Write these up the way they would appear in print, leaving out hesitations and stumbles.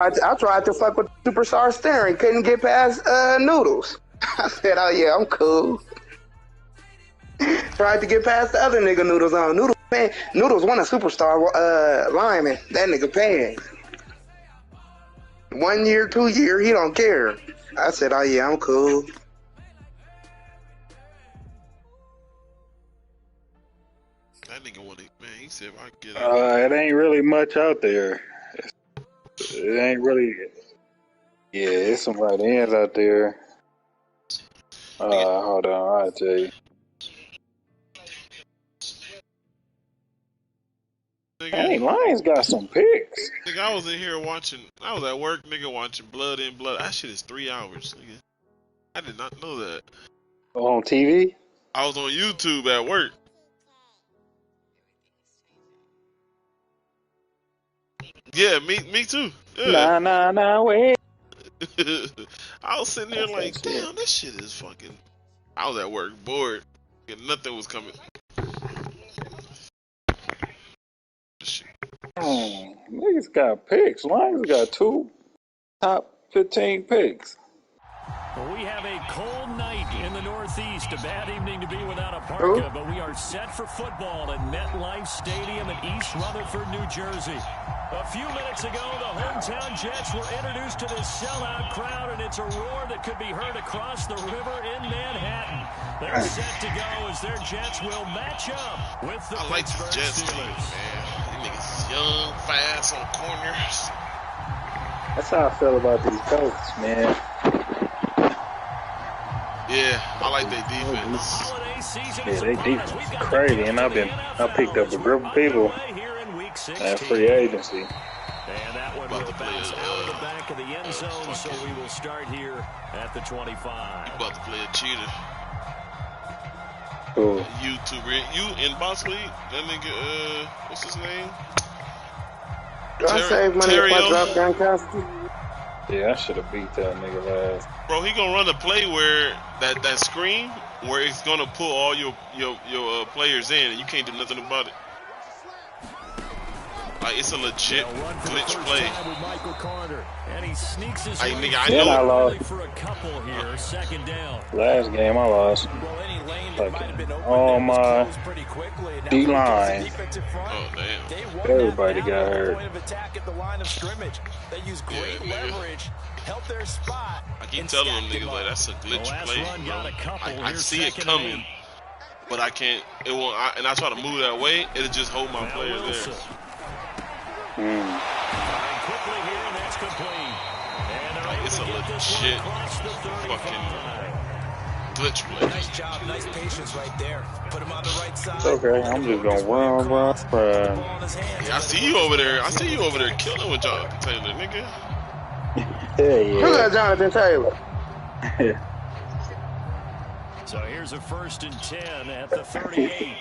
I tried to fuck with Superstar Steering, couldn't get past Noodles. I said, oh yeah, I'm cool. Tried to get past the other nigga Noodles on. Noodles, man, Noodles won a Superstar lineman. That nigga paying. 1 year, 2 year, he don't care. I said, oh yeah, I'm cool. That nigga want it, man. He said, if I get it ain't really much out there. It ain't really. Yeah, it's some right ends out there. Hold on, I'll tell you. Hey, Lions got some picks. Nigga, I was in here watching. I was at work, nigga, watching Blood in Blood. That shit is 3 hours, nigga. I did not know that. On TV? I was on YouTube at work. Yeah, me too. Yeah. Nah, wait. I was sitting there like, damn, this shit is fucking. I was at work, bored, and nothing was coming. Niggas got picks. Lions got 2 top 15 picks. Well, we have a cold night in the Northeast. A bad evening to be without a parka, but we are set for football at MetLife Stadium in East Rutherford, New Jersey. A few minutes ago, the hometown Jets were introduced to this sellout crowd, and it's a roar that could be heard across the river in Manhattan. They're set to go as their Jets will match up with the Pittsburgh Steelers. Man. These niggas young, fast on corners. That's how I feel about these coaches, man. Yeah, I like their defense. Yeah, their defense is crazy, and I picked up a group of people at free agency. And that one will bounce out of the back of the end zone, so we will start here at the 25. About to play a cheater. Cool. YouTuber. You in Boss League? That nigga, what's his name? Do I save money if I drop Gronkowski? Yeah, I should have beat that nigga last. Bro, he gonna run a play where that screen where it's gonna pull all your players in, and you can't do nothing about it. Like, it's a legit glitch play. And he sneaks his I know. I lost. For a couple here, second down. Last game I lost. All my D-line. Oh, damn. Everybody got hurt. They use great leverage, help their spot. I keep telling them niggas, like, that's a glitch play, bro. I see it coming, but I can't. It won't. And I try to move that way, it'll just hold my player there. Quickly here, and that's complete. Like, it's a legit fucking glitch play. Nice job, nice patience right there. Put him on the right side. It's okay, I'm just gonna run. Yeah, I see you over there. I see you over there killing with Jonathan Taylor, nigga. Yeah. Who's that Jonathan Taylor? So here's a 1st and 10 at the 38.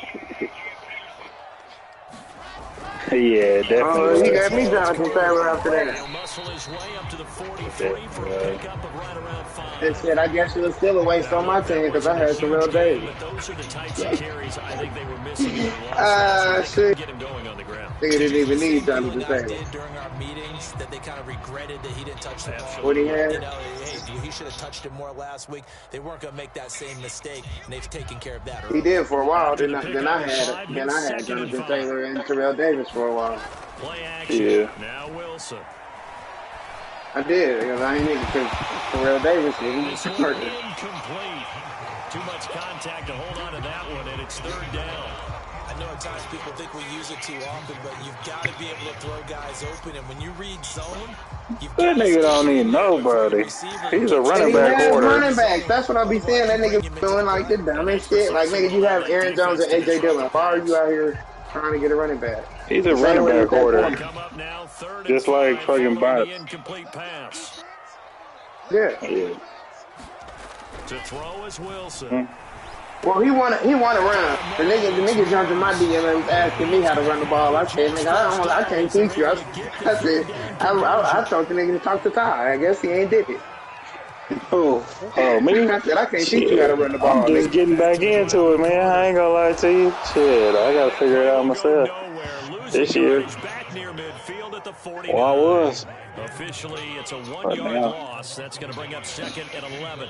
Yeah, definitely. Oh, he got me Jonathan Taylor after that. He'll muscle his way up to the 43 for a pickup of right around 5. They said, I guess it was still a waste on my team because I had Terrell Davis. But those are the types of carries I think they were missing in their last shit. get him going on the ground. They didn't even need Jonathan Taylor. During our meetings that they kind of regretted that he didn't touch the ball. What he had? You know, hey, he should have touched it more last week. They weren't going to make that same mistake, and they've taken care of that early. He did for a while. Then I had Jonathan Taylor and Terrell Davis for a while. Play action. Yeah. Now Wilson. I did, because I ain't need because Terrell Davis is perfect. Incomplete. Too much contact to hold on to that one, and it's 3rd down. I know at times people think we use it too often, but you've got to be able to throw guys open, and when you read zone, that nigga don't need nobody. He's a running back order. Running backs. That's what I be saying. That nigga doing like the dumbest shit. Like, nigga, you have Aaron Jones and A.J. Dillon. Why are you out here trying to get a running back? He's a running back order. Just like fucking bots. Yeah. To throw is Wilson. Well, he want to run. The nigga jumped in my DM and was asking me how to run the ball. I said, nigga, I can't teach you. I said, I told the nigga to talk to Ty. I guess he ain't did it. Oh, me? I said, I can't teach you how to run the ball. I'm just getting back into it, man. I ain't gonna lie to you. Shit, I gotta figure it out myself. This year. the 49. Oh, I was. Officially, it's a 1-yard loss. That's going to bring up second and 11.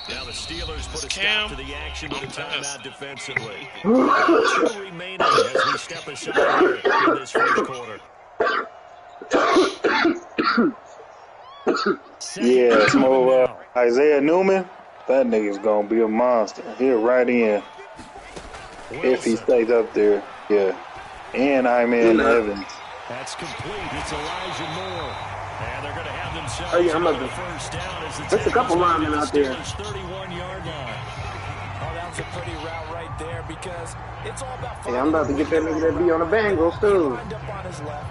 Now the Steelers put a stop to the action with a timeout defensively. 2 remaining as we step aside here in this first quarter. Yeah, small Isaiah Newman. That nigga's gonna be a monster. He'll right in if he stays up there. Yeah, and I'm in Evans. That's complete. It's Elijah Moore. And they're going to have themselves the first down as the there's a couple linemen out there. 31-yard line. Oh, that was a pretty route right there because it's all about. Yeah, I'm about to get that nigga that be on the Bengals too.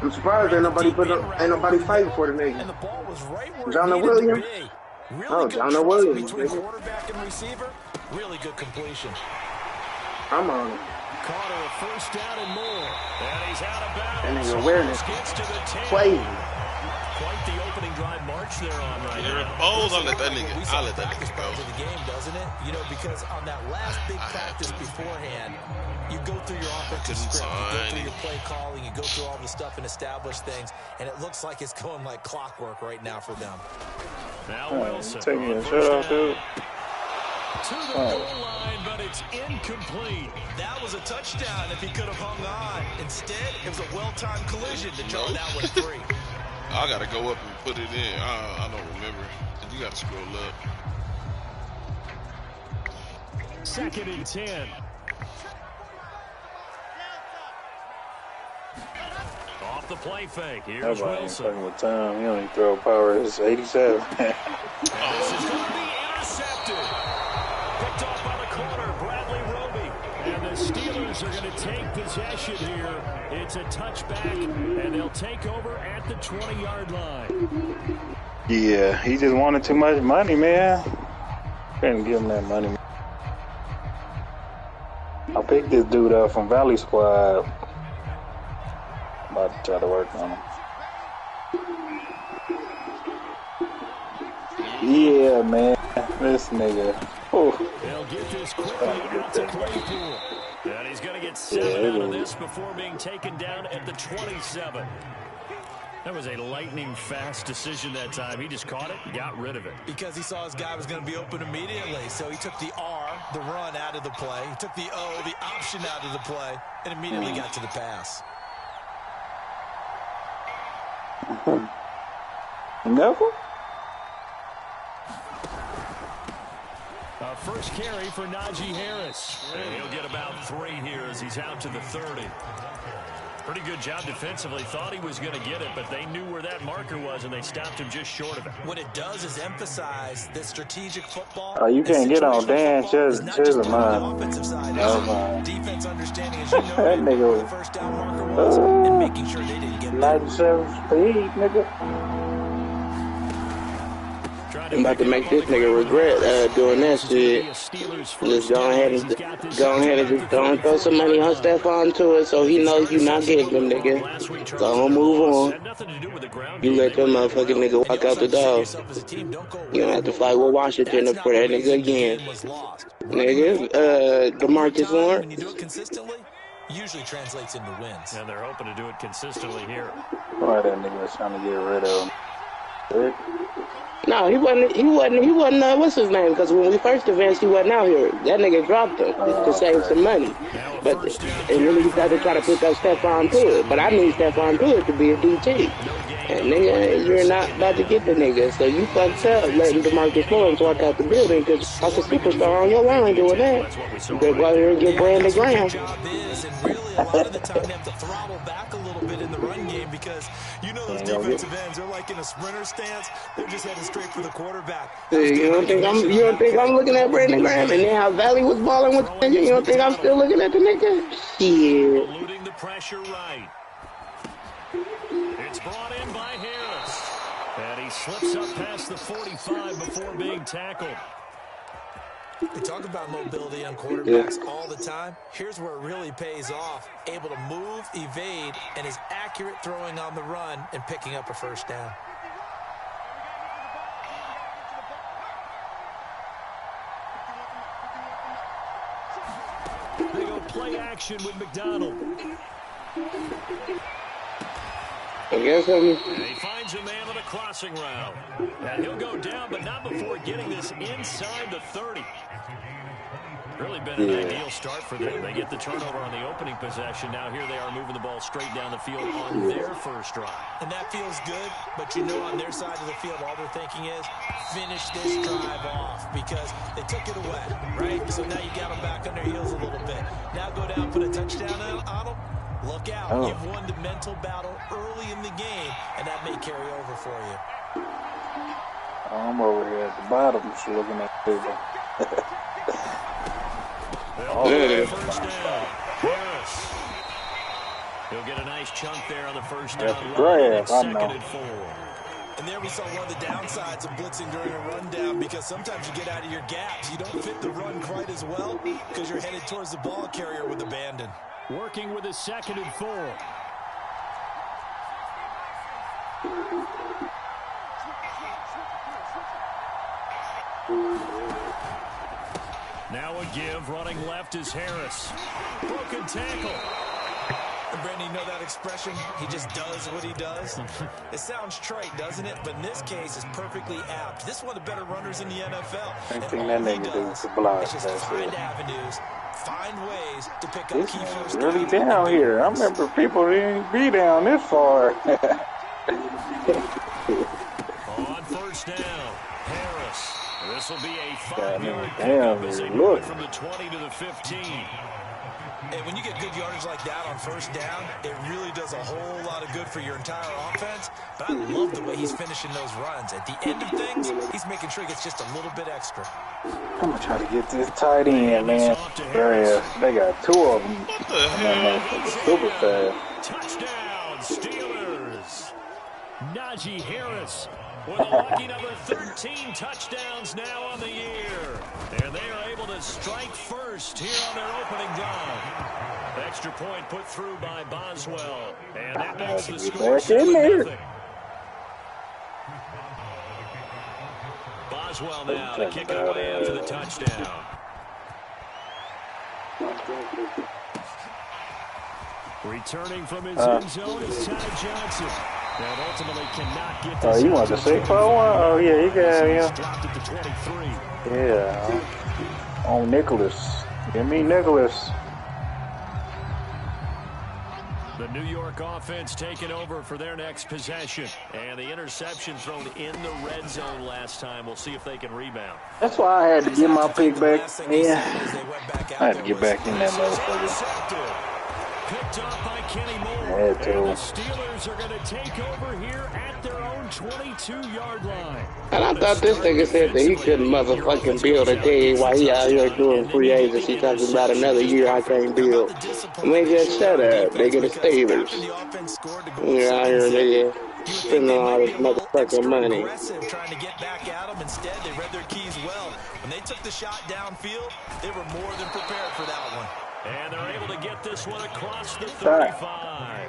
I'm surprised ain't nobody fighting for the nigga. And the ball was right where Jonah Williams. Really Jonah Williams. Between quarterback and receiver, really good completion. I'm on it. Carter a first down and more. And he's out of bounds. That nigga awareness. Gets to the 10. Crazy. Quite the opening drive march they're on right now. Oh, I'll let that nigga go. To the game, doesn't it? You know, because on that last big practice beforehand, you go through your offensive script, you go through your play calling, you go through all the stuff and establish things, and it looks like it's going like clockwork right now for them. Now Wilson. Taking a shot off, dude. To the goal line, but it's incomplete. That was a touchdown if he could have hung on. Instead, it was a well-timed collision to draw that one free. I gotta go up and put it in. I don't remember. You gotta scroll up. Second and 10. Off the play fake. Here's Wilson. Fucking with time. He only throw power. It's 87. This is going to be intercepted. Picked off by the corner, Bradley Roby. And the Steelers are going to take possession here. It's a touchback, and they'll take over at the 20-yard line. Yeah, he just wanted too much money, man. Couldn't give him that money. I picked this dude up from Valley Squad. About to try to work on him. Yeah, man. This nigga. Oh. They'll get this quickly out to Claypool. And he's going to get 7 out of this before being taken down at the 27. That was a lightning-fast decision that time. He just caught it and got rid of it. Because he saw his guy was going to be open immediately. So he took the R, the run, out of the play. He took the O, the option, out of the play, and immediately got to the pass. Neville? First carry for Najee Harris. And he'll get about 3 here as he's out to the 30. Pretty good job defensively. Thought he was going to get it, but they knew where that marker was, and they stopped him just short of it. What it does is emphasize that strategic football. Oh, you can't get on Dan Chisholm, man. Defense understanding, as you know, that nigga where the first down marker was, and making sure they didn't get 97 speed, nigga. I'm about to make this nigga regret doing that shit. Just go ahead and just go and throw some money on Stephon to it so he knows you not getting them, nigga. Go on, move on. You let them motherfucking nigga walk out the door. You don't have to fight with Washington for that nigga again. Nigga, DeMarcus Lawrence. When you do it consistently, usually translates into wins. And they're hoping to do it consistently here. Why that nigga was trying to get rid of him? No, he wasn't, what's his name? Because when we first advanced, he wasn't out here. That nigga dropped him to save some money. But, and then he started to try to put that Stephon to it. But I need Stephon to it to be a DT. And nigga, you're not about to get the nigga. So you fucked up letting DeMarcus Lawrence walk out the building because that's a superstar on your line doing that. You better go out here and get Brandon Graham. A lot of the time they have to throttle back a little bit in the run game because you know those defensive ends, they're like in a sprinter stance. They're just heading straight for the quarterback. You don't think I'm looking at Brandon Graham and then how Valley was balling with the nigga? You don't think I'm still looking at the nigga? Shit. Eluding the pressure right. It's brought in by Harris. And he slips up past the 45 before being tackled. We talk about mobility on quarterbacks all the time. Here's where it really pays off. Able to move, evade, and is accurate throwing on the run and picking up a first down. They go play action with McDonald. I guess he finds a man on a crossing route. And he'll go down, but not before getting this inside the 30. Really been an ideal start for them. They get the turnover on the opening possession. Now here they are moving the ball straight down the field on their first drive. And that feels good, but you know on their side of the field, all they're thinking is finish this drive off because they took it away, right? So now you got them back on their heels a little bit. Now go down, put a touchdown on them. Look out. You've won the mental battle early in the game, and that may carry over for you. I'm over here at the bottom just looking at people. First down. Harris. He'll get a nice chunk there on the first down. Second and 4. And there we saw one of the downsides of blitzing during a rundown because sometimes you get out of your gaps. You don't fit the run quite as well because you're headed towards the ball carrier with abandon. Working with a 2nd and 4. Now a give, running left is Harris. Broken tackle. And Brandon, you know that expression? He just does what he does. It sounds trite, doesn't it? But in this case, it's perfectly apt. This is one of the better runners in the NFL. I think that nigga does is block. It's just find avenues, find ways to pick up key first. Really down here. I remember people didn't be down this far. On first down, Harris. This will be a 5-yard pickup as they move from the 20 to the 15. And when you get good yardage like that on first down, it really does a whole lot of good for your entire offense. But I love the way he's finishing those runs. At the end of things, he's making sure he gets just a little bit extra. I'm going to try to get this tight end, man. They got 2 of them. What the hell? Super fast. Touchdown, Steelers. Najee Harris with a lucky number 13 touchdowns now on the year. And they are able to strike first here on their opening drive. Extra point put through by Boswell. And that makes the score 7-0. Boswell now to kick it away after the touchdown. Returning from his end zone is Ty Johnson. That ultimately cannot get this. Oh, you want the 6-4 one? Oh, yeah, you got him. Dropped it to 23. Yeah. On Nicholas. Give me Nicholas. The New York offense taking over for their next possession. And the interception thrown in the red zone last time. We'll see if they can rebound. That's why I had to get my pick back. Yeah. I had to get back in that motherfucker. Picked off by Kenny Moore. And the Steelers are going to take over here at their own 22-yard line. And I thought this nigga said that he couldn't motherfucking build a team while he out here doing free agency talking about another year I can't build. I mean, just shut up, nigga, the Steelers. We're out here, nigga, spending all this motherfucking money. Trying to get back at them. Instead, they read their keys well. When they took the shot downfield, they were more than prepared for that one. And they're able to get this one across the 35.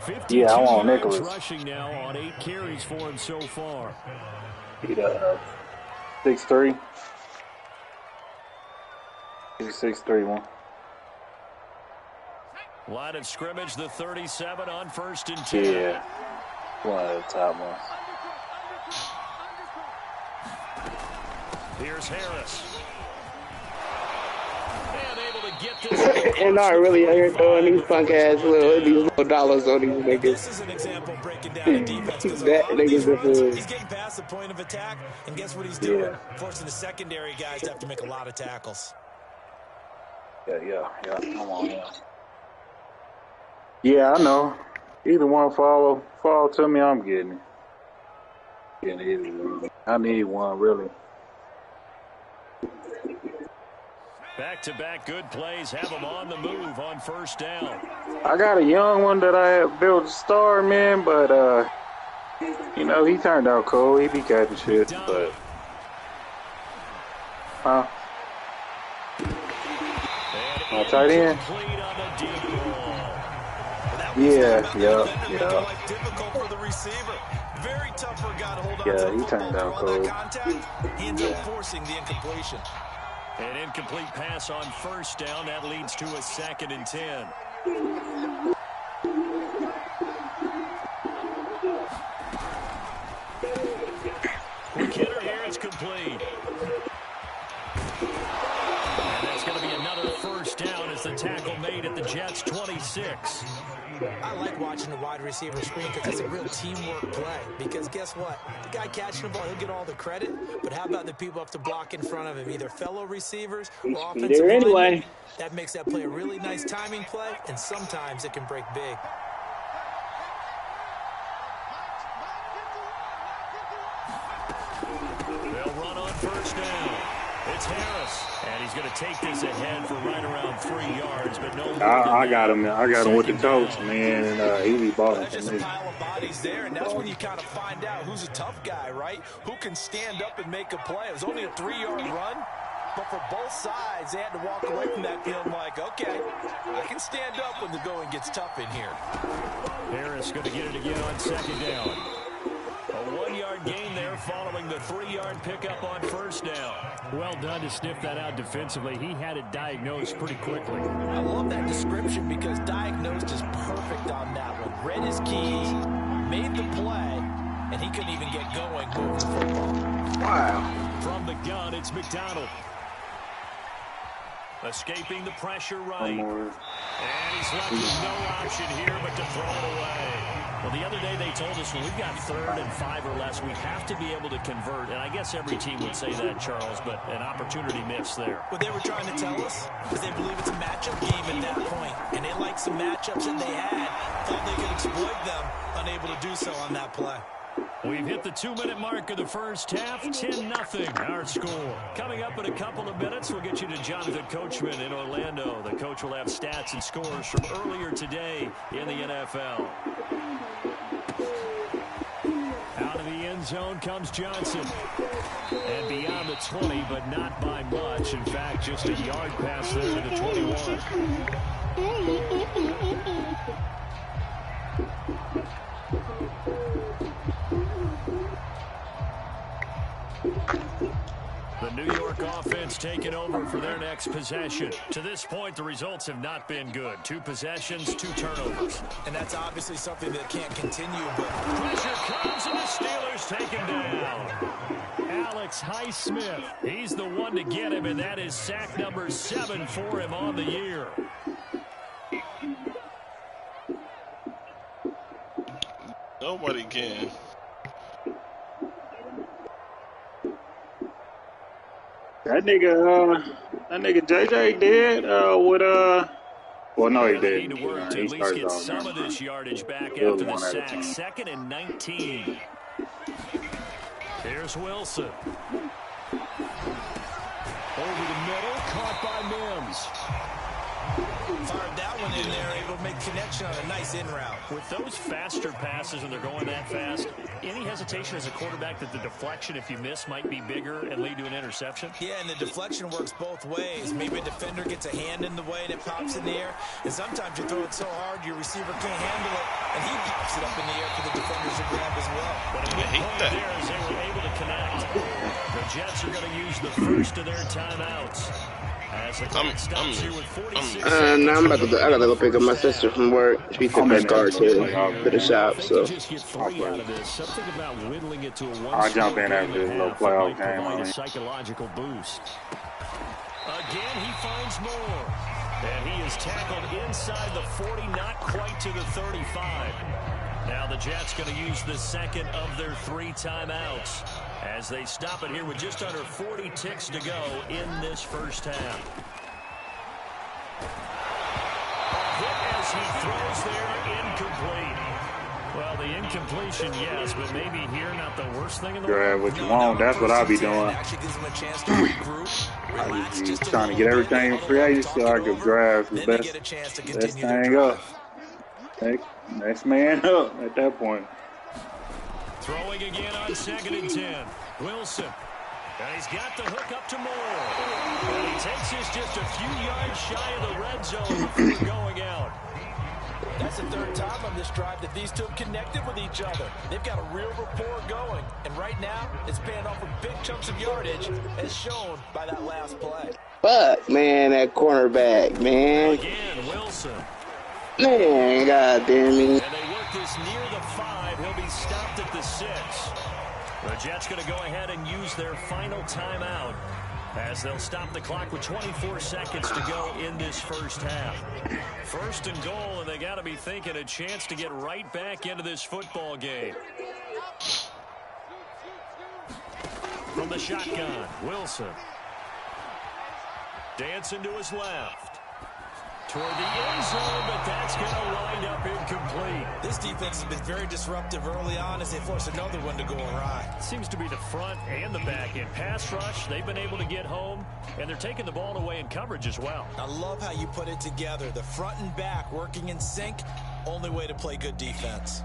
52 yeah, I want Nicholas. Rushing now on 8 carries for him so far. He 6'3". He's a 6'3" one. Line of scrimmage, the 37 on 1st and 10. Yeah, one of the top ones. Here's Harris. And I really out here throwing these punk ass little dollars on these niggas. This is an example breaking down the defense. That nigga's a fool. He's getting past the point of attack, and guess what he's doing? Forcing the secondary guys to have to make a lot of tackles. Yeah. Come on, yeah. Yeah, I know. Either one fall to me, I'm getting it. I need one, really. Back-to-back good plays have them on the move on 1st down. I got a young one that I have built to start, man, but, you know, he turned out cool. He be catching shit, but... On tight end? Yeah. Difficult for the receiver. Very tough for a guy to hold on to. Yeah, he turned out cold. He ends up forcing the incompletion. An incomplete pass on first down. That leads to a 2nd and 10. McKinnon here, it's complete. And that's going to be another first down as the tackle made at the Jets' 26. I like watching the wide receiver screen because it's a real teamwork play. Because guess what? The guy catching the ball, he'll get all the credit. But how about the people up to block in front of him? Either fellow receivers or offensive linemen. That makes that play a really nice timing play, and sometimes it can break big. They'll run on first down. It's Harris, and he's going to take this ahead for right around 3 yards, but no. I got him with the coach, man, and he be balling. There's just a pile of bodies there, and that's when you kind of find out who's a tough guy, right? Who can stand up and make a play. It was only a 3-yard run, but for both sides, they had to walk away from that feeling like, okay, I can stand up when the going gets tough in here. Harris going to get it again on 2nd down. A 1-yard gain there following the 3-yard pickup on first down. Well done to sniff that out defensively. He had it diagnosed pretty quickly. I love that description because diagnosed is perfect on that one. Read his keys, made the play, and he couldn't even get going moving the football. Wow. From the gun, it's McDonald. Escaping the pressure right. And he's left with no option here but to throw it away. Well, the other day they told us when we've got 3rd and 5 or less, we have to be able to convert. And I guess every team would say that, Charles, but an opportunity missed there. What they were trying to tell us is they believe it's a matchup game at that point. And they like some matchups that they had. Thought they could exploit them. Unable to do so on that play. We've hit the 2-minute mark of the first half. 10-0 our score. Coming up in a couple of minutes, we'll get you to Jonathan Coachman in Orlando. The coach will have stats and scores from earlier today in the NFL. Out of the end zone comes Johnson. And beyond the 20, but not by much. In fact, just a yard pass there to the 21. The New York offense taking over for their next possession. To this point, the results have not been good. 2 possessions, 2 turnovers. And that's obviously something that can't continue. But pressure comes, and the Steelers take him down. Alex Highsmith, he's the one to get him, and that is sack number 7 for him on the year. Nobody can. That nigga JJ did with well, no, he didn't. To work to at least get some of this yardage back after the sack. 2nd and 19. Here's Wilson. Over the middle, caught by Mims. Fired that one in there, able to make connection on a nice in route. With those faster passes and they're going that fast, any hesitation as a quarterback that the deflection, if you miss, might be bigger and lead to an interception? Yeah, and the deflection works both ways. Maybe a defender gets a hand in the way and it pops in the air. And sometimes you throw it so hard your receiver can't handle it, and he pops it up in the air for the defenders to grab as well. But a good point there is they were able to connect. The Jets are going to use the first of their timeouts. I'm about to I gotta go pick up my sister from work. She took her car to the shop, so I'll jump in after this little playoff game. Psychological boost. Again, he finds more. And he is tackled inside the 40, not quite to the 35. Now the Jets going to use the second of their 3 timeouts as they stop it here with just under 40 ticks to go in this first half. A hit as he throws there, incomplete. Well, the incompletion, yes, but maybe here not the worst thing in the world. Grab what you want. That's what I'll be doing. I'm just trying to get everything in free agency so I can draft the best thing up. Next man up at that point. Throwing again on 2nd and 10. Wilson. And he's got the hook up to Moore. And he takes this just a few yards shy of the red zone before going out. That's the third time on this drive that these two have connected with each other. They've got a real rapport going. And right now, it's paying off with big chunks of yardage, as shown by that last play. Fuck, man, that cornerback, man. Again, Wilson. Man, God damn it. And they work this near the 5. He'll be stopped at the 6. The Jets going to go ahead and use their final timeout as they'll stop the clock with 24 seconds to go in this first half. First and goal, and they got to be thinking a chance to get right back into this football game. From the shotgun, Wilson. Dancing to his left. Toward the end zone, but that's going to wind up incomplete. This defense has been very disruptive early on as they force another one to go awry. Seems to be the front and the back end. Pass rush, they've been able to get home, and they're taking the ball away in coverage as well. I love how you put it together. The front and back working in sync, only way to play good defense.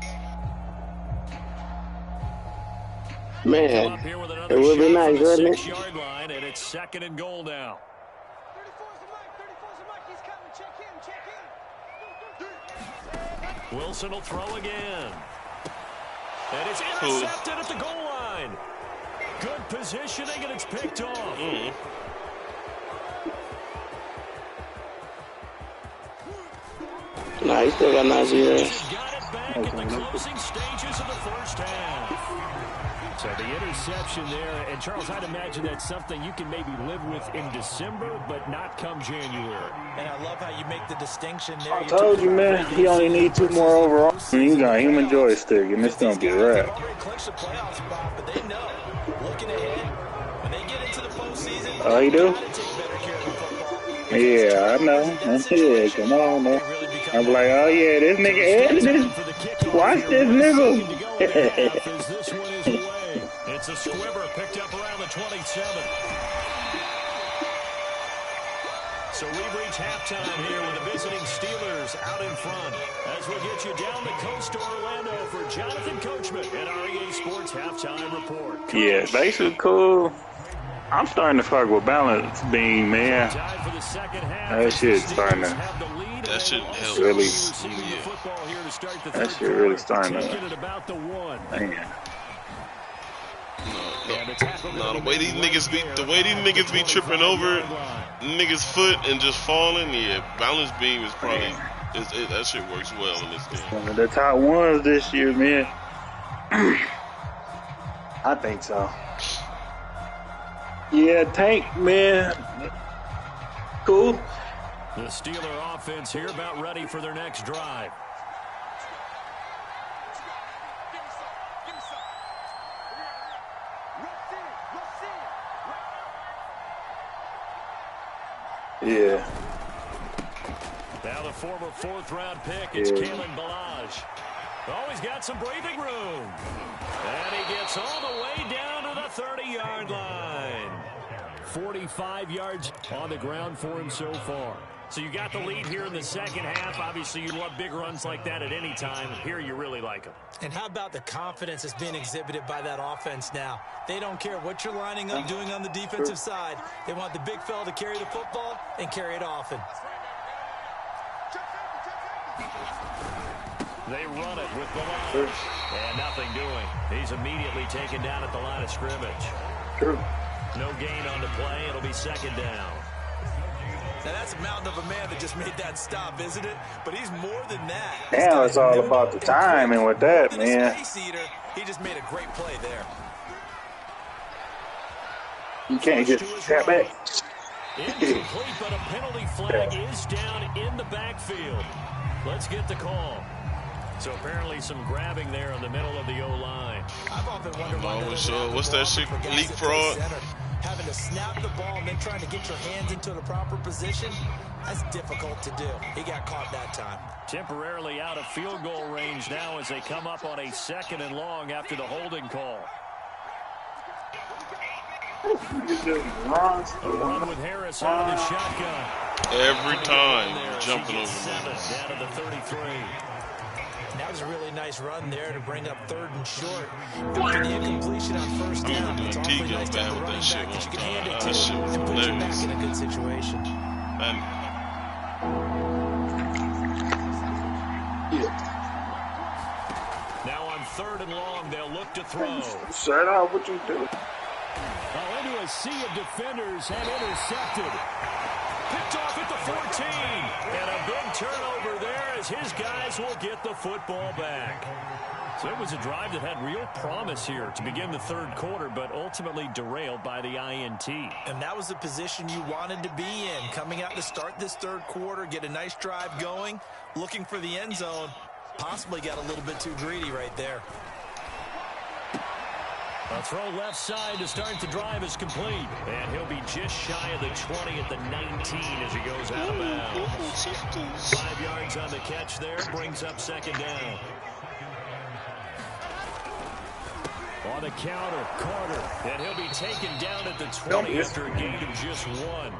Man, it would be nice, wouldn't it? 6-yard line, and it's second and goal now. Wilson will throw again. And it's intercepted at the goal line. Good positioning, and it's picked off. Nah, he still got Najee there. Got it back in the closing stages of the first half. So the interception there, and Charles, I'd imagine that's something you can maybe live with in December, but not come January. And I love how you make the distinction there. I told you, man, he only needs 2 more overall. He got a human joystick, and it's going to be right. But they know, looking ahead, when they get into the postseason, oh, he do? Yeah, I know. Yeah, come on, man. I'm like, oh, yeah, this nigga edited. Watch this nigga. It's a squibber picked up around the 27. So we've reached halftime here with the visiting Steelers out in front. As we'll get you down the coast to Orlando for Jonathan Coachman at our EA Sports Halftime Report. Coach. Yeah, they should cool. I'm starting to fuck with balance beam, man. That shit's starting to. That shit help. Really. Yeah. That shit really starting to. Man. No, the way these niggas be tripping over niggas' foot and just falling, yeah, balance beam is probably that shit works well in this game. One of the top ones this year, man. I think so. Yeah, Tank, man. Cool. The Steeler offense here about ready for their next drive. Yeah. Now the former 4th-round pick, it's Kalen Ballage. Oh, he's got some breathing room. And he gets all the way down to the 30-yard line. 45 yards on the ground for him so far. So you got the lead here in the second half. Obviously, you love big runs like that at any time. Here, you really like them. And how about the confidence that's being exhibited by that offense now? They don't care what you're lining up doing on the defensive side. They want the big fella to carry the football and carry it often. They run it with Ballage. And nothing doing. He's immediately taken down at the line of scrimmage. True. No gain on the play. It'll be second down. Now, that's a mountain of a man that just made that stop, isn't it? But he's more than that. Now it's all about the timing with that, man. He just made a great play there. You can't just tap back. Incomplete, but a penalty flag is down in the backfield. Let's get the call. So apparently some grabbing there in the middle of the O-line. I've often wondered what's that shit? Leapfrog? Having to snap the ball and then trying to get your hands into the proper position, that's difficult to do. He got caught that time. Temporarily out of field goal range now as they come up on a 2nd and long after the holding call. A run with Harris out of the shotgun. Every time jumping over. Down to the 33. Now was a really nice run there to bring up 3rd and short. After the incompletion on 1st down, it's awfully nice to have a running back that you can hand it to and put you back in a good situation. Now on 3rd and long, they'll look to throw. Shut up, what you do? Well, into a sea of defenders and intercepted. Picked off at the 14. And a big turnover there as his guys will get the football back. So it was a drive that had real promise here to begin the 3rd quarter, but ultimately derailed by the INT. And that was the position you wanted to be in. Coming out to start this 3rd quarter, get a nice drive going, looking for the end zone. Possibly got a little bit too greedy right there. A throw left side to start the drive is complete. And he'll be just shy of the 20 at the 19 as he goes out of bounds. 5 yards on the catch there, brings up 2nd down. On the counter, Carter. And he'll be taken down at the 20 after a gain of just 1.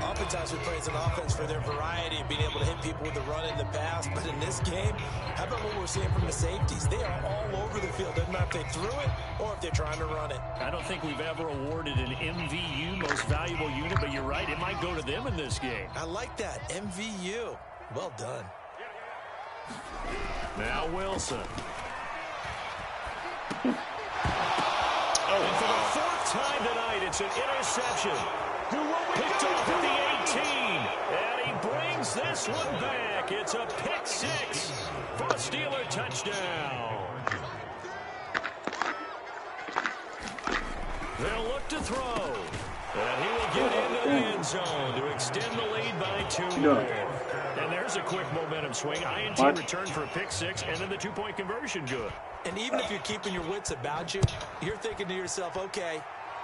Oftentimes we praise an offense for their variety of being able to hit people with the run in the pass. But in this game, how about what we're seeing from the safeties? They are all over the field. Doesn't matter if they threw it or if they're trying to run it. I don't think we've ever awarded an MVU, most valuable unit, but you're right. It might go to them in this game. I like that. MVU. Well done. Now Wilson. And for the 4th time tonight, it's an interception. Picked off at the 18. And he brings this one back. It's a pick 6 for a Steeler touchdown. They'll look to throw. And he will get into the end zone to extend the lead by 2 more. And there's a quick momentum swing. INT return for a pick 6 and then the 2-point conversion good. And even if you're keeping your wits about you, you're thinking to yourself, okay,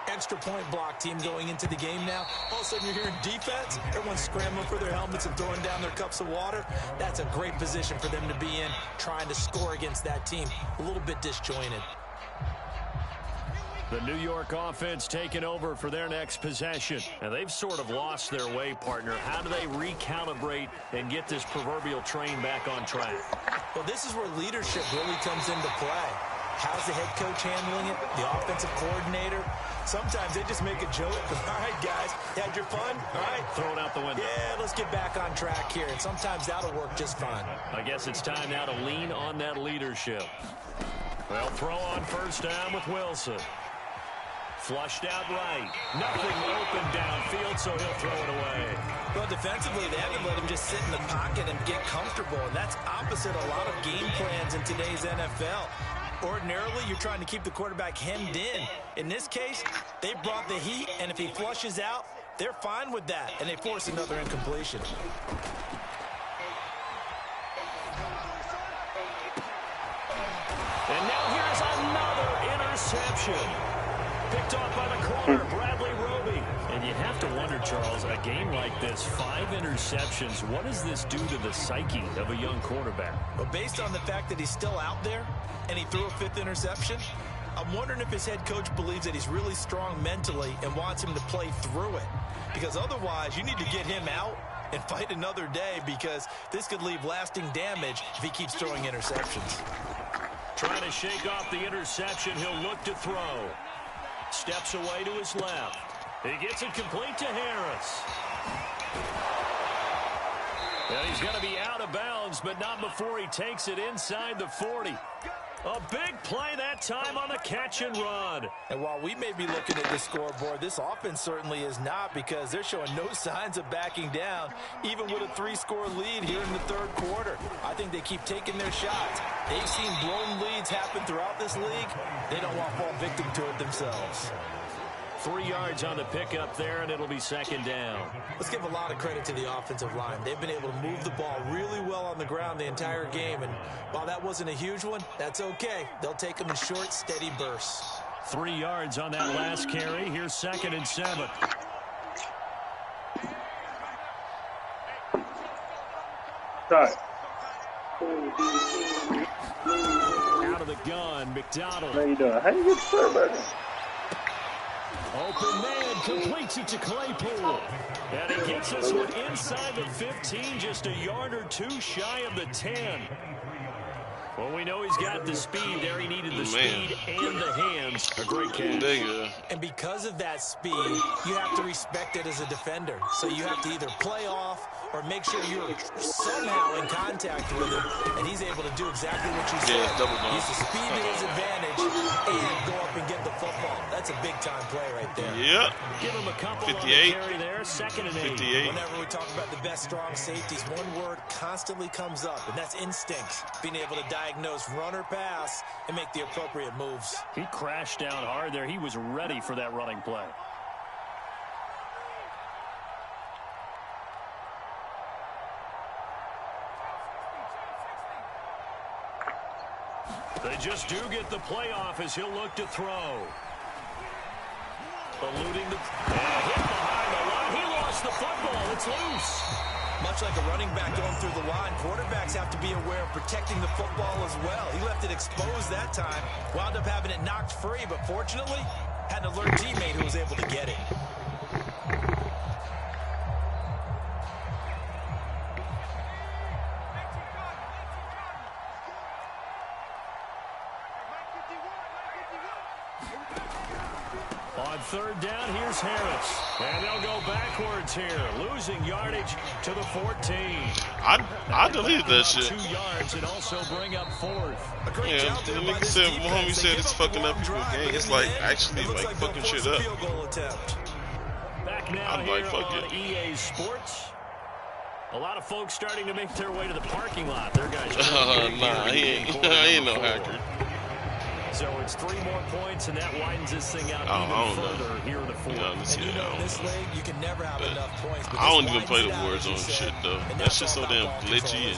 extra point block team going into the game now. All of a sudden you're hearing defense. Everyone's scrambling for their helmets and throwing down their cups of water. That's a great position for them to be in, trying to score against that team. A little bit disjointed. The New York offense taking over for their next possession. And they've sort of lost their way, partner. How do they recalibrate and get this proverbial train back on track? Well, this is where leadership really comes into play. How's the head coach handling it? The offensive coordinator? Sometimes they just make a joke. All right, guys, had your fun? All right. Throw it out the window. Yeah, let's get back on track here. And sometimes that'll work just fine. I guess it's time now to lean on that leadership. They'll throw on 1st down with Wilson. Flushed out right. Nothing open downfield, so he'll throw it away. Well, defensively, they haven't let him just sit in the pocket and get comfortable, and that's opposite a lot of game plans in today's NFL. Ordinarily, you're trying to keep the quarterback hemmed in. In this case, they brought the heat, and if he flushes out, they're fine with that, and they force another incompletion. And now here's another interception. Picked off by the corner, Bradley Roby. And you have to wonder, Charles, a game like this, 5 interceptions, what does this do to the psyche of a young quarterback? Well, based on the fact that he's still out there and he threw a 5th interception, I'm wondering if his head coach believes that he's really strong mentally and wants him to play through it. Because otherwise, you need to get him out and fight another day, because this could leave lasting damage if he keeps throwing interceptions. Trying to shake off the interception, he'll look to throw. Steps away to his left. He gets it complete to Harris. And he's going to be out of bounds, but not before he takes it inside the 40. A big play that time on the catch and run. And while we may be looking at the scoreboard, this offense certainly is not, because they're showing no signs of backing down, even with a 3-score lead here in the 3rd quarter. I think they keep taking their shots. They've seen blown leads happen throughout this league. They don't want to fall victim to it themselves. 3 yards on the pickup there, and it'll be 2nd down. Let's give a lot of credit to the offensive line. They've been able to move the ball really well on the ground the entire game, and while that wasn't a huge one, that's okay. They'll take them in short, steady bursts. 3 yards on that last carry. Here's 2nd and 7. Right. Out of the gun, McDonald. How you doing? How you get started? Open man completes it to Claypool. And he gets this one inside the 15, just a yard or two shy of the 10. Well, we know he's got the speed there. He needed the speed and the hands. A great catch. There you go. And because of that speed, you have to respect it as a defender. So you have to either play off or make sure you're somehow in contact with him. And he's able to do exactly what you said. Use the speed to his advantage and go up and get the football. That's a big-time play right there. Yep. Give him a couple 58. on the carry there. 2nd and 8. 58. Whenever we talk about the best strong safeties, one word constantly comes up, and that's instinct. Being able to diagnose run or pass and make the appropriate moves. He crashed down hard there. He was ready for that running play. They just do get the play off as he'll look to throw. Eluding the... hit behind the line. He lost the football. It's loose. Much like a running back going through the line, quarterbacks have to be aware of protecting the football as well. He left it exposed that time, wound up having it knocked free, but fortunately, had an alert teammate who was able to get it. On 3rd down, here's Harris. And they'll go backwards here, losing yardage to the 14. I deleted that shit. 2 yards and also bring up 4th. Yeah, the nigga said, homie said it's fucking up people's game. It's like actually like fucking shit up. Back now I'm here like, fuck on it. EA Sports. A lot of folks starting to make their way to the parking lot. Their guys. Nah, he ain't no hacker. So it's 3 more points, and that widens this thing out even further here in the 4th. And you know, in this league, you can never have enough points. I don't even play the Warzone shit, though. That shit's so damn glitchy.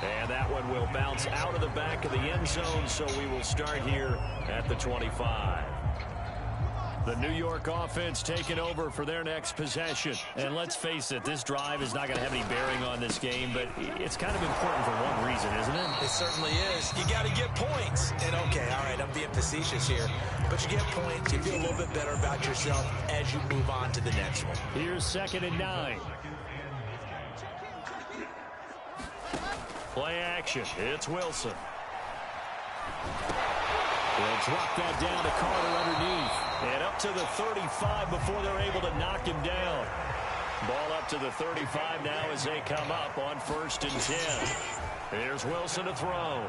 And that one will bounce out of the back of the end zone, so we will start here at the 25. The New York offense taking over for their next possession. And let's face it, this drive is not going to have any bearing on this game, but it's kind of important for one reason, isn't it? It certainly is. You got to get points. And okay, all right, I'm being facetious here, but you get points, you feel a little bit better about yourself as you move on to the next one. Here's 2nd and 9. Play action. It's Wilson. They'll drop that down to Carter underneath. And up to the 35 before they're able to knock him down. Ball up to the 35 now as they come up on 1st and 10. Here's Wilson to throw.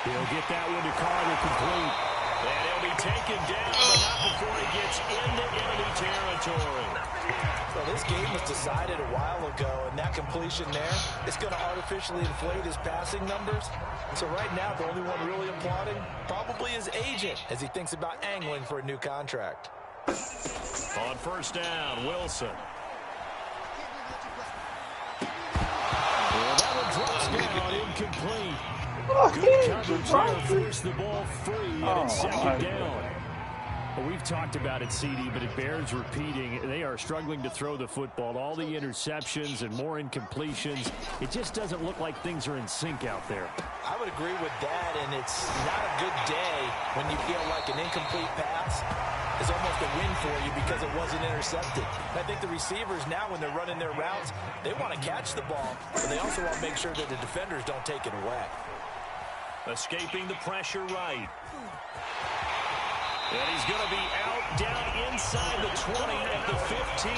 He'll get that one to Carter complete. And he'll be taken down, but not before he gets into enemy territory. Well, this game was decided a while ago, and that completion there is going to artificially inflate his passing numbers. So right now, the only one really applauding probably his agent as he thinks about angling for a new contract. On 1st down, Wilson. Well, that one drops down, incomplete. Good coverage there, forced the ball free, and it's 2nd down. Well, we've talked about it, CD, but it bears repeating. They are struggling to throw the football. All the interceptions and more incompletions. It just doesn't look like things are in sync out there. I would agree with that, and it's not a good day when you feel like an incomplete pass is almost a win for you because it wasn't intercepted. And I think the receivers now, when they're running their routes, they want to catch the ball, but they also want to make sure that the defenders don't take it away. Escaping the pressure right. And he's going to be out down inside the 20 at the 15.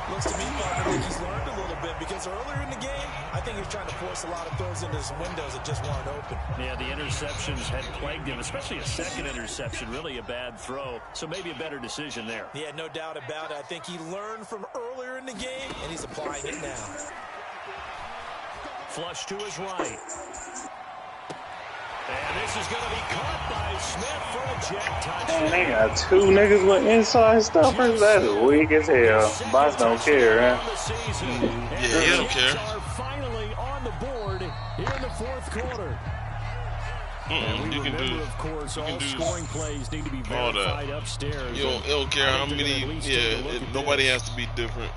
Looks to me, partner, like he's learned a little bit because earlier in the game, I think he was trying to force a lot of throws into some windows that just weren't open. Yeah, the interceptions had plagued him, especially a 2nd interception, really a bad throw. So maybe a better decision there. Yeah, no doubt about it. I think he learned from earlier in the game, and he's applying it now. Flush to his right. And this is going to be caught by Smith for a jet touchdown. Man, they got 2 niggas with inside stuffers. That's weak as hell. Boss don't care, huh? Yeah, he don't care. Are finally on the board here in the 4th quarter. And we remember, of course, all scoring plays need to be verified upstairs. You don't care how many. Yeah, nobody has to be different.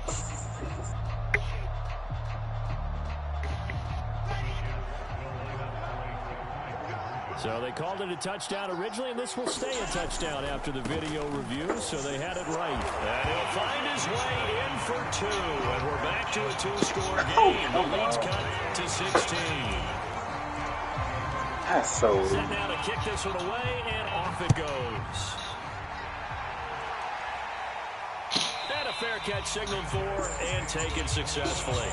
So they called it a touchdown originally, and this will stay a touchdown after the video review, so they had it right. And he'll find his way in for 2, and we're back to a 2-score game. The lead's cut to 16. That's so... Set now to kick this one away, and off it goes. And a fair catch signaled for and taken successfully.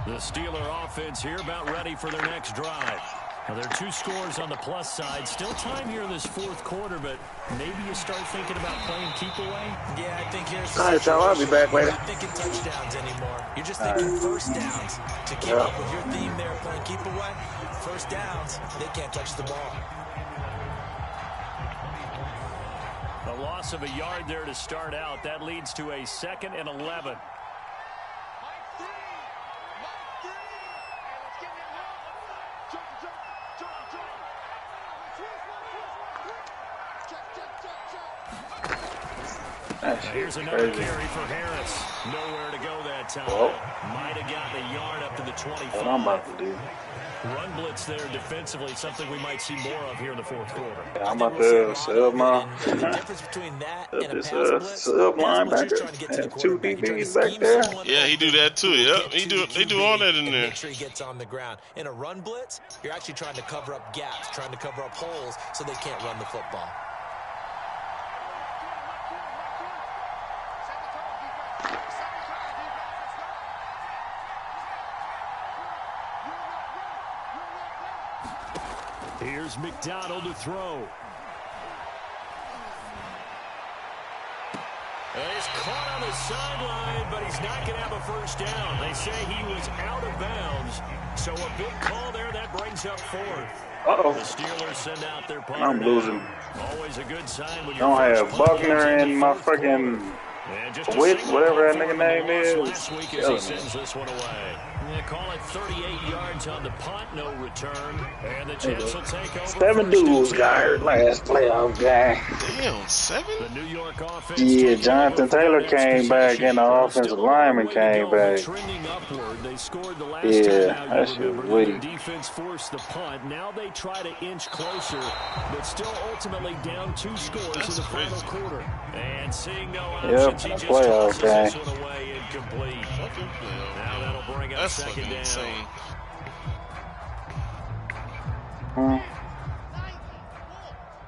The Steeler offense here about ready for their next drive. Now, there are 2 scores on the plus side. Still time here in this 4th quarter, but maybe you start thinking about playing keep away? Yeah, I think here's the situation. All right, I'll be back later. You're not thinking touchdowns anymore. You're just thinking first downs. To keep up with your theme there, playing keep away, first downs, they can't touch the ball. A loss of a yard there to start out. That leads to a 2nd and 11. Here's another carry for Harris. Nowhere to go that time. Might have got the yard up to the 25. What I'm about to do. Run blitz there defensively, something we might see more of here in the 4th quarter. Yeah, I'm about to sub my the difference between that and a pass blitz, sub linebacker. Have 2 DBs back there. Yeah, he do that too. Yep, they do all that in there. Make sure he gets on the ground. In a run blitz, you're actually trying to cover up gaps, trying to cover up holes so they can't run the football. Here's McDonald to throw. And he's caught on the sideline, but he's not going to have a first down. They say he was out of bounds. So a big call there that brings up 4th. Uh-oh. The Steelers send out their punter. I'm losing. Always a good sign when I don't have Buckner and my freaking Witt, whatever that nigga name is. Last week as he sends this one away. They call it 38 yards on the punt, no return. And the Jets will take over. 7 dudes got hurt last playoff game. Damn, 7? The New York offense. Yeah, Jonathan Taylor came back and the offensive lineman came back. Trending upward. They scored the last Yeah, time that shit was weak. The defense forced the punt. Now they try to inch closer, but still ultimately down 2 scores in the final quarter. And seeing no options, he just tosses this one away incomplete. Now that'll bring up second down. Insane.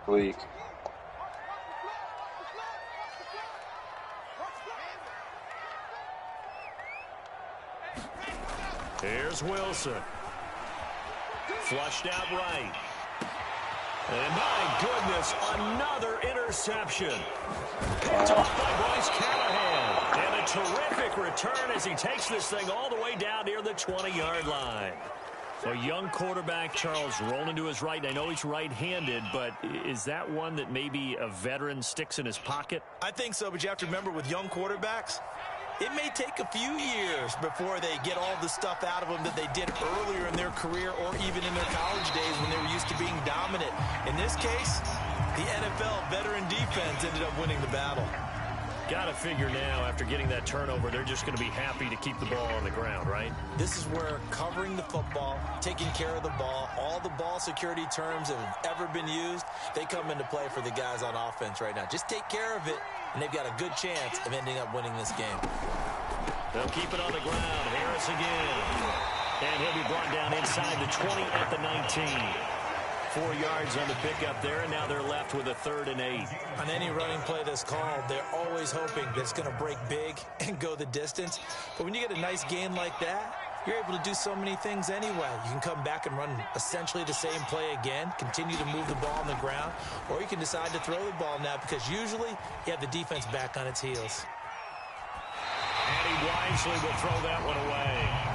Weak. Here's Wilson. Flushed out right. And my goodness, another interception. Picked off by Bryce Callahan. And a terrific return as he takes this thing all the way down near the 20-yard line. A young quarterback, Charles, rolling to his right. I know he's right-handed, but is that one that maybe a veteran sticks in his pocket? I think so, but you have to remember with young quarterbacks, it may take a few years before they get all the stuff out of them that they did earlier in their career or even in their college days when they were used to being dominant. In this case, the NFL veteran defense ended up winning the battle. Got to figure now, after getting that turnover, they're just going to be happy to keep the ball on the ground, right? This is where covering the football, taking care of the ball, all the ball security terms that have ever been used, they come into play for the guys on offense right now. Just take care of it, and they've got a good chance of ending up winning this game. They'll keep it on the ground. Harris again. And he'll be brought down inside the 20 at the 19. 4 yards on the pickup there, and now they're left with a 3rd and 8. On any running play that's called, they're always hoping that it's going to break big and go the distance. But when you get a nice gain like that, you're able to do so many things anyway. You can come back and run essentially the same play again, continue to move the ball on the ground, or you can decide to throw the ball now because usually you have the defense back on its heels. And he wisely will throw that one away.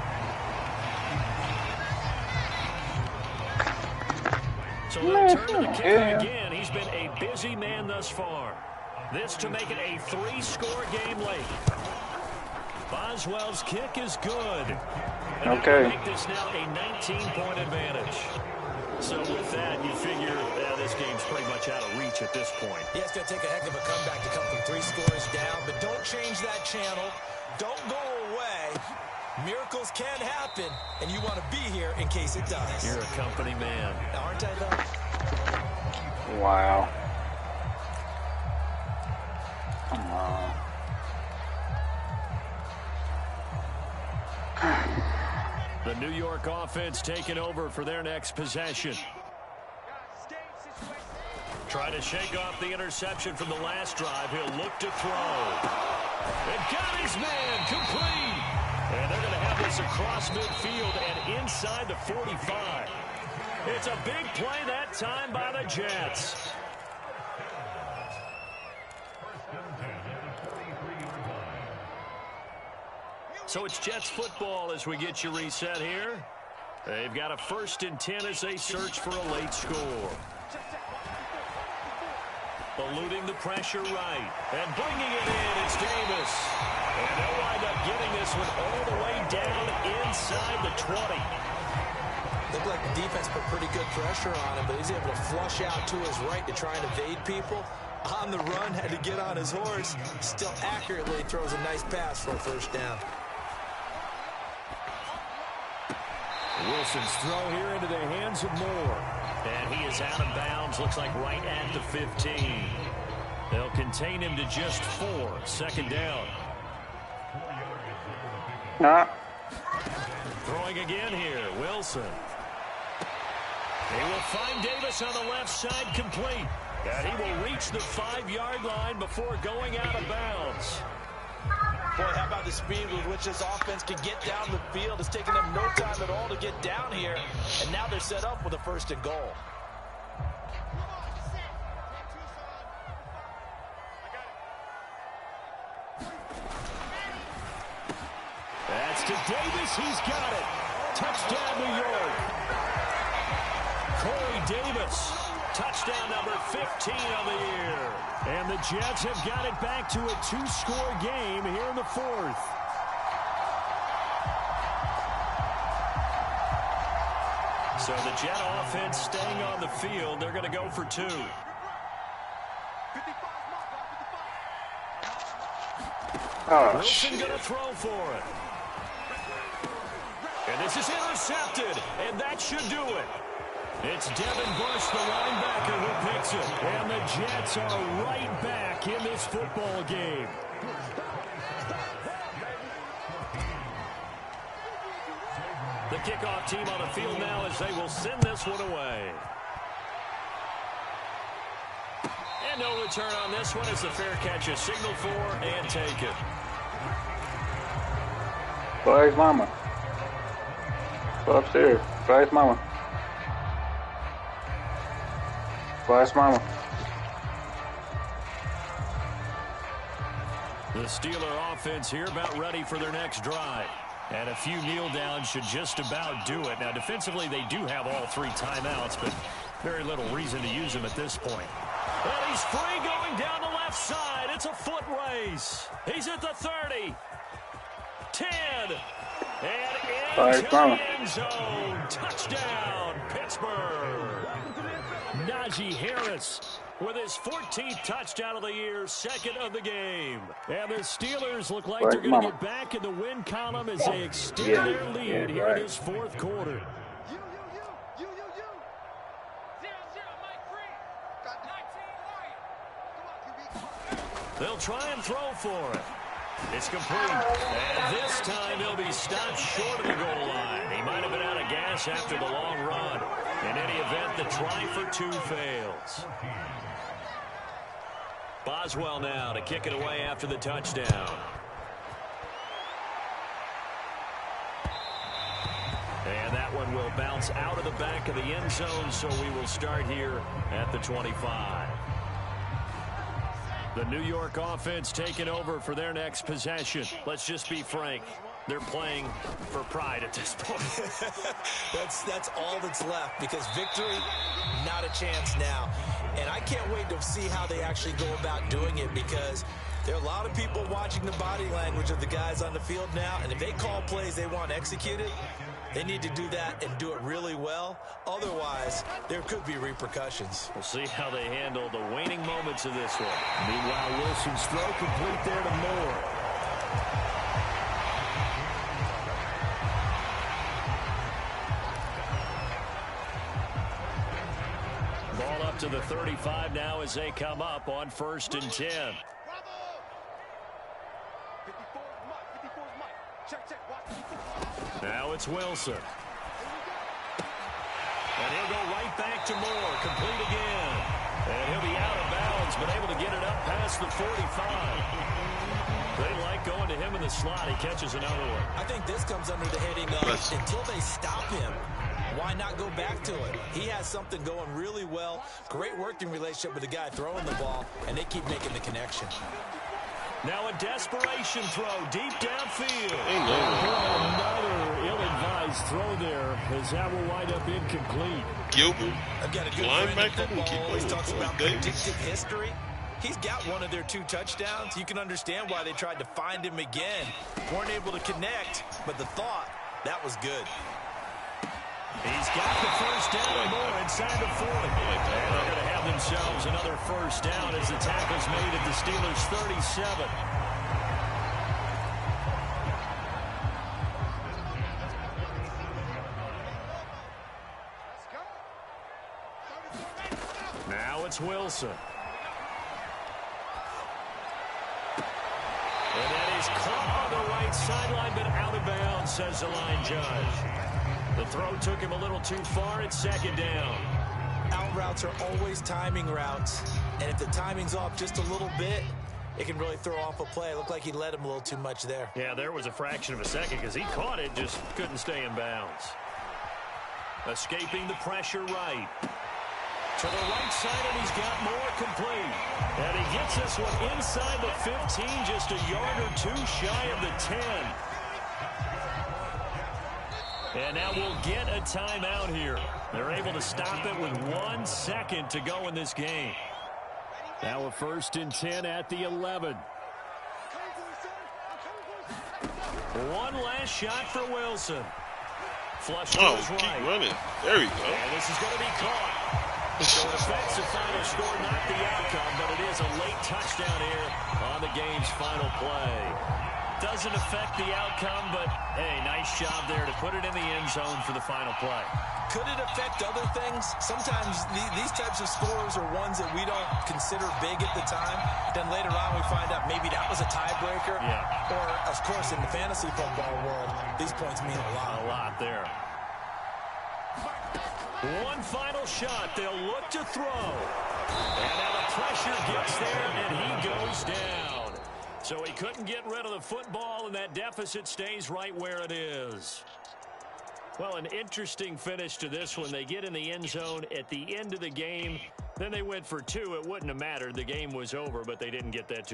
So they'll turn to the kicker again. He's been a busy man thus far. This to make it a 3-score game late. Boswell's kick is good. And make this now a 19-point advantage. So with that, you figure this game's pretty much out of reach at this point. Yeah, it's going to take a heck of a comeback to come from 3 scores down, but don't change that channel. Don't go away. Miracles can happen, and you want to be here in case it does. You're a company man. Aren't I, though? Wow. Come on. The New York offense taking over for their next possession. Try to shake off the interception from the last drive. He'll look to throw. And got his man complete. And they're going to have this across midfield and inside the 45. It's a big play that time by the Jets. So it's Jets football as we get you reset here. They've got a 1st and 10 as they search for a late score. Eluding the pressure right. And bringing it in, it's Davis. And they'll wind up getting this one all the way down inside the 20. Looked like the defense put pretty good pressure on him, but he's able to flush out to his right to try and evade people. On the run, had to get on his horse. Still accurately throws a nice pass for a 1st down. Wilson's throw here into the hands of Moore. And he is out of bounds, looks like right at the 15. They'll contain him to just 4. 2nd down. Throwing again here, Wilson. They will find Davis on the left side complete. And he will reach the 5-yard line before going out of bounds. Boy, how about the speed with which this offense can get down the field? It's taken them no time at all to get down here. And now they're set up with a 1st and goal. That's to Davis. He's got it. Touchdown, New York. Corey Davis. Touchdown number 15 of the year. And the Jets have got it back to a 2-score game here in the 4th. So the Jet offense staying on the field. They're going to go for 2. Wilson going to throw for it. And this is intercepted. And that should do it. It's Devin Bush, the linebacker, who picks it. And the Jets are right back in this football game. The kickoff team on the field now as they will send this one away. And no return on this one as the fair catch is signaled for and taken. Where's Mama? Go upstairs. Where's Mama? Where's Mama? The Steeler offense here about ready for their next drive. And a few kneel downs should just about do it. Now, defensively, they do have all 3 timeouts, but very little reason to use them at this point. And he's free going down the left side. It's a foot race. He's at the 30. 10. And into the end zone. Touchdown, Pittsburgh. Najee Harris with his 14th touchdown of the year, 2nd of the game. And the Steelers look like they're going to get back in the win column as they extend their lead here in this 4th quarter. They'll try and throw for it. It's complete. And this time they'll be stopped short of the goal line. He might have been out of gas after the long run. In any event, the try for 2 fails. Boswell now to kick it away after the touchdown. And that one will bounce out of the back of the end zone, so we will start here at the 25. The New York offense taking over for their next possession. Let's just be frank. They're playing for pride at this point. That's all that's left, because victory, not a chance now. And I can't wait to see how they actually go about doing it, because there are a lot of people watching the body language of the guys on the field now, and if they call plays they want executed, They need to do that and do it really well. Otherwise, there could be repercussions. We'll see how they handle the waning moments of this one. Meanwhile, Wilson's throw complete there to Moore. Ball up to the 35 now as they come up on 1st and 10. Now it's Wilson. And he'll go right back to Moore. Complete again. And he'll be out of bounds, but able to get it up past the 45. They like going to him in the slot. He catches another one. I think this comes under the heading of until they stop him, why not go back to it? He has something going really well. Great working relationship with the guy throwing the ball, and they keep making the connection. Now a desperation throw deep downfield. Another ill-advised throw there as that will wind up incomplete. Gilbert, Again, a good linebacker, football always talks about predictive history. He's got one of their 2 touchdowns. You can understand why they tried to find him again. Weren't able to connect, but the thought, that was good. He's got the first down and more inside the 40. And they're going to have themselves another first down as the tackle's made at the Steelers' 37. Now it's Wilson. And that is caught on the right sideline, but out of bounds, says the line judge. The throw took him a little too far. It's 2nd down. Out routes are always timing routes. And if the timing's off just a little bit, it can really throw off a play. It looked like he led him a little too much there. Yeah, there was a fraction of a second because he caught it, just couldn't stay in bounds. Escaping the pressure right. To the right side, and he's got Moore complete. And he gets this one inside the 15, just a yard or 2 shy of the 10. And now we'll get a timeout here. They're able to stop it with 1 second to go in this game. Now a 1st and 10 at the 11. One last shot for Wilson. Flush to his right. Keep running. There we go. And this is going to be caught. So it affects the final score, not the outcome, but it is a late touchdown here on the game's final play. Doesn't affect the outcome, but, hey, nice job there to put it in the end zone for the final play. Could it affect other things? Sometimes these types of scores are ones that we don't consider big at the time. Then later on we find out maybe that was a tiebreaker. Yeah. Or, of course, in the fantasy football world, these points mean a lot. A lot there. One final shot. They'll look to throw. And now the pressure gets there, and he goes down. So he couldn't get rid of the football, and that deficit stays right where it is. Well, an interesting finish to this one. They get in the end zone at the end of the game. Then they went for 2. It wouldn't have mattered. The game was over, but they didn't get that 2